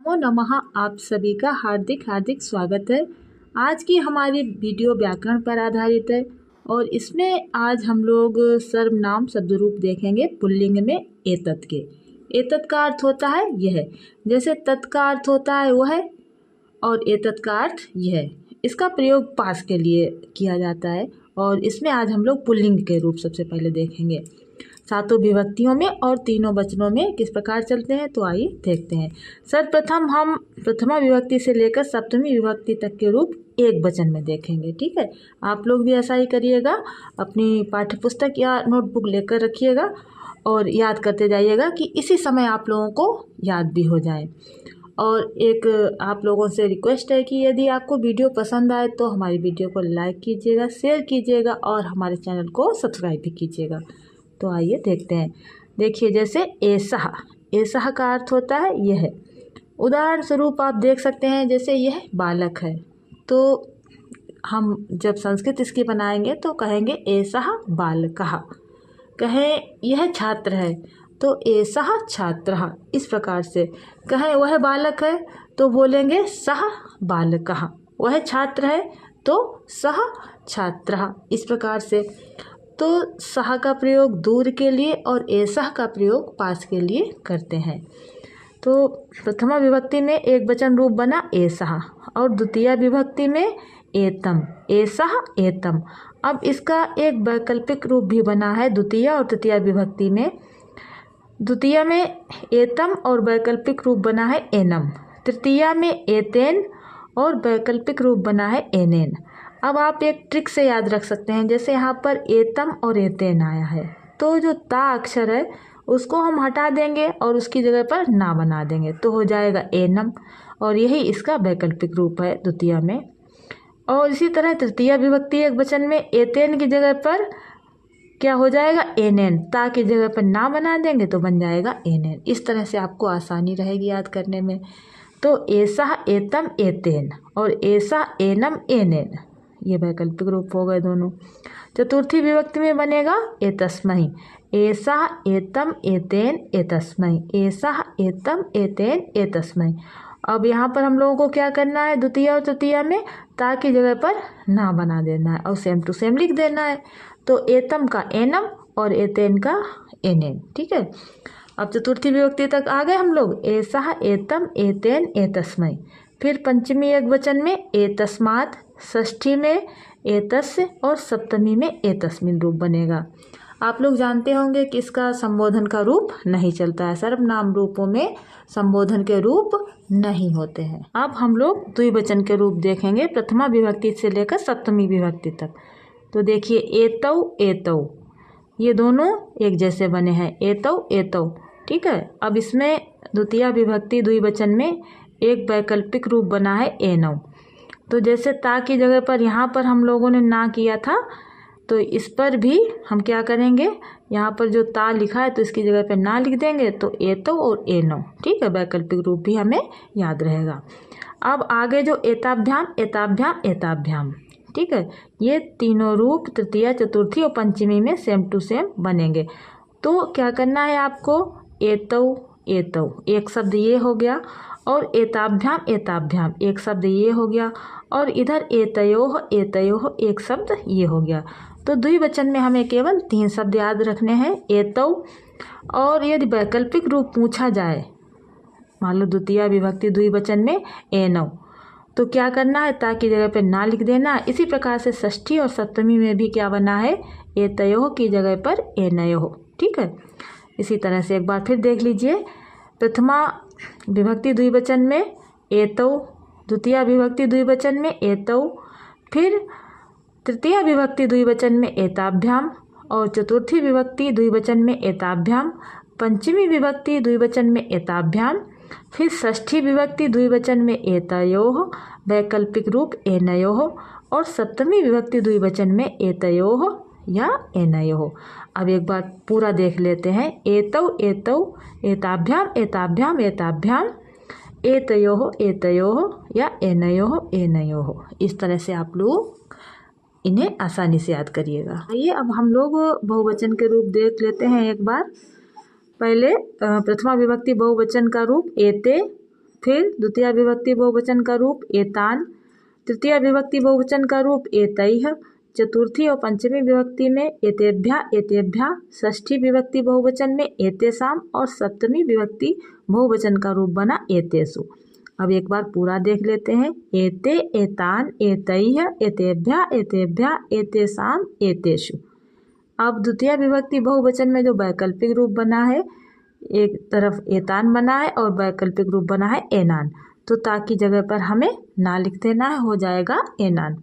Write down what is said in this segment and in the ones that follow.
नमो नमः। आप सभी का हार्दिक हार्दिक स्वागत है। आज की हमारी वीडियो व्याकरण पर आधारित है और इसमें आज हम लोग सर्वनाम शब्दरूप देखेंगे पुल्लिंग में एतत् के। एतत् का अर्थ होता है यह, जैसे तत् का अर्थ होता है वह और एतत् का अर्थ यह। इसका प्रयोग पास के लिए किया जाता है और इसमें आज हम लोग पुल्लिंग के रूप सबसे पहले देखेंगे, सातों विभक्तियों में और तीनों वचनों में किस प्रकार चलते हैं। तो आइए देखते हैं। सर्वप्रथम हम प्रथमा विभक्ति से लेकर सप्तमी विभक्ति तक के रूप एक वचन में देखेंगे। ठीक है, आप लोग भी ऐसा ही करिएगा, अपनी पाठ्य पुस्तक या नोटबुक लेकर रखिएगा और याद करते जाइएगा कि इसी समय आप लोगों को याद भी हो जाए। और एक आप लोगों से रिक्वेस्ट है कि यदि आपको वीडियो पसंद आए तो हमारी वीडियो को लाइक कीजिएगा, शेयर कीजिएगा और हमारे चैनल को सब्सक्राइब भी कीजिएगा। तो आइए देखते हैं। देखिए, जैसे एषः, एषः का अर्थ होता है यह। उदाहरण स्वरूप आप देख सकते हैं, जैसे यह बालक है तो हम जब संस्कृत इसकी बनाएंगे तो कहेंगे एषः बालकः। कहें यह छात्र है तो एषः छात्रः। इस प्रकार से कहें वह बालक है तो बोलेंगे सः बालकः। वह छात्र है तो सः छात्रः। इस प्रकार से तो सः का प्रयोग दूर के लिए और एषः का प्रयोग पास के लिए करते हैं। तो प्रथमा विभक्ति में एक वचन रूप बना एषः और द्वितीय विभक्ति में एतम, एषः एतम। अब इसका एक वैकल्पिक रूप भी बना है द्वितीय और तृतीय विभक्ति में। द्वितीय में एतम और वैकल्पिक रूप बना है एनम। तृतीय में एतेन और वैकल्पिक रूप बना है एनेन। अब आप एक ट्रिक से याद रख सकते हैं, जैसे यहाँ पर एतम और एतेन आया है तो जो ता अक्षर है उसको हम हटा देंगे और उसकी जगह पर ना बना देंगे तो हो जाएगा एनम, और यही इसका वैकल्पिक रूप है द्वितीय में। और इसी तरह तृतीय विभक्ति एक वचन में एतेन की जगह पर क्या हो जाएगा एनेन, ता की जगह पर ना बना देंगे तो बन जाएगा एनेन। इस तरह से आपको आसानी रहेगी याद करने में। तो एषः एतम एतेन और एषः एनम एनेन, ये वैकल्पिक रूप हो गए दोनों। चतुर्थी विभक्ति में बनेगा एतस्मै, एषः एतम एतेन एतस्मै, एषः एतम एतेन एतस्मै। अब यहाँ पर हम लोगों को क्या करना है, द्वितीय और तृतीय में ता की जगह पर ना बना देना है और सेम टू सेम लिख देना है। तो एतम का एनम और एतेन का एनेन। ठीक है, अब चतुर्थी विभक्ति तक आ गए हम लोग, एषः एतम एतेन एतस्मै। फिर पंचमी एक वचन में एतस्मात्, षष्ठी में एतस्य और सप्तमी में एतस्मिन् रूप बनेगा। आप लोग जानते होंगे कि इसका संबोधन का रूप नहीं चलता है, सर्वनाम रूपों में संबोधन के रूप नहीं होते हैं। अब हम लोग द्विवचन के रूप देखेंगे प्रथमा विभक्ति से लेकर सप्तमी विभक्ति तक। तो देखिए, एतौ एतौ, ये दोनों एक जैसे बने हैं, एतौ एतौ। ठीक है, अब इसमें द्वितीय विभक्ति द्विवचन में एक वैकल्पिक रूप बना है एनौ। तो जैसे ता की जगह पर यहाँ पर हम लोगों ने ना किया था तो इस पर भी हम क्या करेंगे, यहाँ पर जो ता लिखा है तो इसकी जगह पर ना लिख देंगे तो एतौ और एनौ। ठीक है, वैकल्पिक रूप भी हमें याद रहेगा। अब आगे जो एताभ्याम एताभ्याम एताभ्याम, ठीक है, ये तीनों रूप तृतीय चतुर्थी और पंचमी में सेम टू सेम बनेंगे। तो क्या करना है आपको, एतौ एतौ एक शब्द ये हो गया और एताभ्याम एताभ्याम एक शब्द ये हो गया और इधर एतयोः एतयोः एक शब्द ये हो गया। तो द्विवचन में हमें केवल 3 शब्द याद रखने हैं, एतौ। और यदि वैकल्पिक रूप पूछा जाए, मान लो द्वितीय विभक्ति द्विवचन में एनौ, तो क्या करना है, ता की जगह पे ना लिख देना। इसी प्रकार से षष्ठी और सप्तमी में भी क्या बना है, एतयोः की जगह पर एनयोः। ठीक है, इसी तरह से एक बार फिर देख लीजिए, प्रथमा विभक्ति द्विवचन में एतौ, द्वितीय विभक्ति द्विवचन में एतौ, फिर तृतीय विभक्ति द्विवचन में एताभ्याम और चतुर्थी विभक्ति द्विवचन में एताभ्याम, पंचमी विभक्ति द्विवचन में एताभ्याम, फिर षष्ठी विभक्ति द्विवचन में एतयोः वैकल्पिक रूप एनयोः और सप्तमी विभक्ति द्विवचन में एतयोः या एनयोः। अब एक बार पूरा देख लेते हैं, एतौ एतौ एताभ्याम एताभ्याम एताभ्याम, एतयोः एतयोः या एनयोः एनयोः। इस तरह से आप लोग इन्हें आसानी से याद करिएगा। आइए अब हम लोग बहुवचन के रूप देख लेते हैं एक बार। पहले प्रथमा विभक्ति बहुवचन का रूप एते, फिर द्वितीय विभक्ति बहुवचन का रूप एतान, तृतीय विभक्ति बहुवचन का रूप एतैः, चतुर्थी और पंचमी विभक्ति में एतेभ्या एतेभ्या, षष्ठी विभक्ति बहुवचन में एतेषाम और सप्तमी विभक्ति बहुवचन का रूप बना एतेषु। अब एक बार पूरा देख लेते हैं। एते एतान एतैः एतेभ्या एतेभ्या एतेषाम एतेषु। अब द्वितीय विभक्ति बहुवचन में जो वैकल्पिक रूप बना है, एक तरफ एतान बना है और वैकल्पिक रूप बना है एनान, तो ताकि जगह पर हमें ना लिख देना है, हो जाएगा एनान।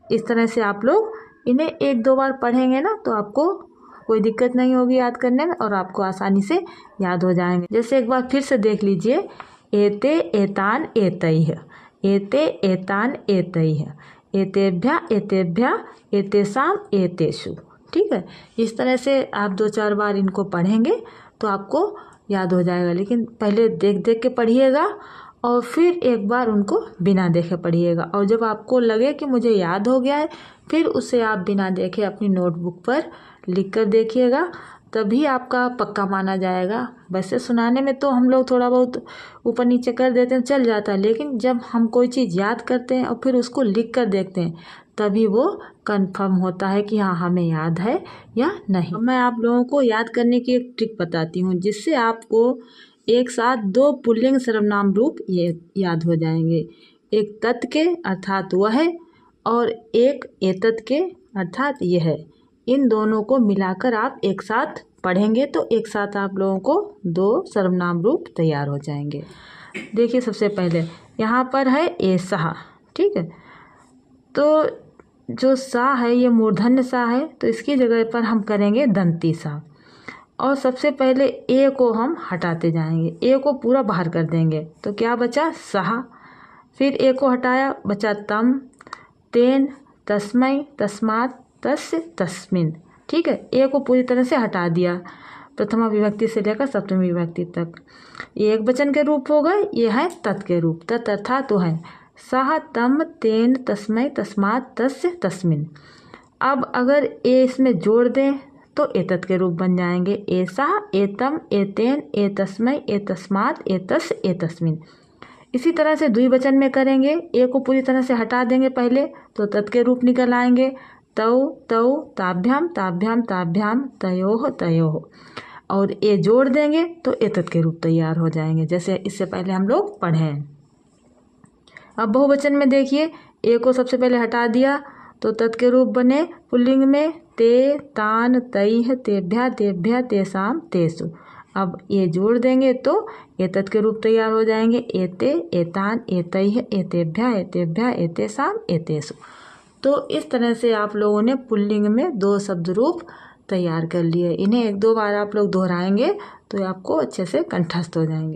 इस तरह से आप लोग इन्हें एक दो बार पढ़ेंगे ना तो आपको कोई दिक्कत नहीं होगी याद करने में और आपको आसानी से याद हो जाएंगे। जैसे एक बार फिर से देख लीजिए, एते एतान एतैः, एते एतान एतैः, एतेभ्या एतेभ्या एतेषाम एतेषु। ठीक है, इस तरह से आप 2-4 बार इनको पढ़ेंगे तो आपको याद हो जाएगा। लेकिन पहले देख देख के पढ़िएगा और फिर एक बार उनको बिना देखे पढ़िएगा, और जब आपको लगे कि मुझे याद हो गया है फिर उसे आप बिना देखे अपनी नोटबुक पर लिख कर देखिएगा, तभी आपका पक्का माना जाएगा। वैसे सुनाने में तो हम लोग थोड़ा बहुत ऊपर नीचे कर देते हैं, चल जाता है, लेकिन जब हम कोई चीज़ याद करते हैं और फिर उसको लिख कर देखते हैं तभी वो कंफर्म होता है कि हाँ हमें याद है या नहीं। मैं आप लोगों को याद करने की एक ट्रिक बताती हूँ जिससे आपको एक साथ 2 पुल्लिंग सर्वनाम रूप ये याद हो जाएंगे। एक तत् के अर्थात वह है और एक एतत् के अर्थात यह है। इन दोनों को मिलाकर आप एक साथ पढ़ेंगे तो एक साथ आप लोगों को 2 सर्वनाम रूप तैयार हो जाएंगे। देखिए सबसे पहले यहाँ पर है एषः। ठीक है, तो जो सा है ये मूर्धन्य सा है तो इसकी जगह पर हम करेंगे दंती सा, और सबसे पहले ए को हम हटाते जाएंगे, ए को पूरा बाहर कर देंगे तो क्या बचा सहा। फिर ए को हटाया, बचा तम, तेन, तस्मै, तस्मात्, तस्य, तस्मिन्। ठीक है, ए को पूरी तरह से हटा दिया प्रथमा विभक्ति से लेकर सप्तमी विभक्ति तक। ये एक वचन के रूप हो गए, ये है तत् के रूप। तत् अर्थात तो है सह, तम, तेन, तस्मै, तस्मात्, तस्य, तस्मिन्। अब अगर ए इसमें जोड़ दें तो एतत् के रूप बन जाएंगे, एषः, एतम, एतेन, एतस्मै, एतस्मात्, एतस्य, एतस्मिन्। इसी तरह से द्विवचन में करेंगे, ए को पूरी तरह से हटा देंगे पहले तो तत् के रूप निकल आएंगे, तौ, तौ, ताभ्याम, ताभ्याम, ताभ्याम, तयोः, तयोः, और ए जोड़ देंगे तो एतत् के रूप तैयार हो जाएंगे, जैसे इससे पहले हम लोग पढ़े हैं। अब बहुवचन में देखिए, ए को सबसे पहले हटा दिया तो तत् के रूप बने पुल्लिंग में ते, तान, तैः, तेभ्या, तेभ्या, तेषाम, तेषु। अब ये जोड़ देंगे तो एतत् के रूप तैयार हो जाएंगे, एते, एतान, एतैः, एतेभ्या, एतेभ्या, एतेषाम, एतेषु। तो इस तरह से आप लोगों ने पुल्लिंग में 2 शब्द रूप तैयार कर लिए। इन्हें 1-2 बार आप लोग दोहराएंगे तो आपको अच्छे से कंठस्थ हो जाएंगे।